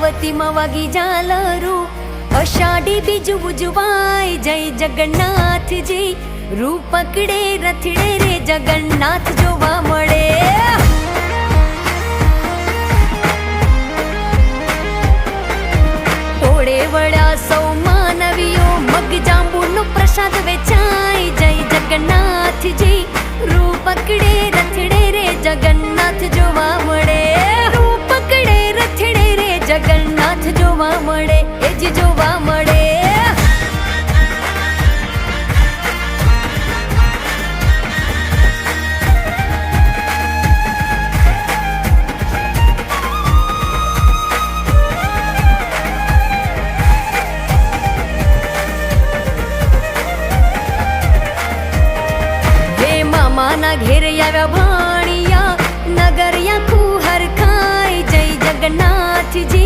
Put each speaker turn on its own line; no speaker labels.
पार्वती में वागी झालरू अषाढ़ी बीज उजवाय जय जगन्नाथ जी रूप पकड़े रथड़े रे जगन्नाथ जोवा मळे टोळे वळ्या सौ मानवीओ मग जांबूनो प्रसाद वेचाय जय जगन्नाथ जी रूप पकड़े रथड़े रे जगन्नाथ जोवा मळे रूप पकड़े रथड़े रे जगन्नाथ जोवा मळे एज जोवा मळे माना घेर आव्या भाणिया नगर या खूहर खाय जय जगन्नाथ जी।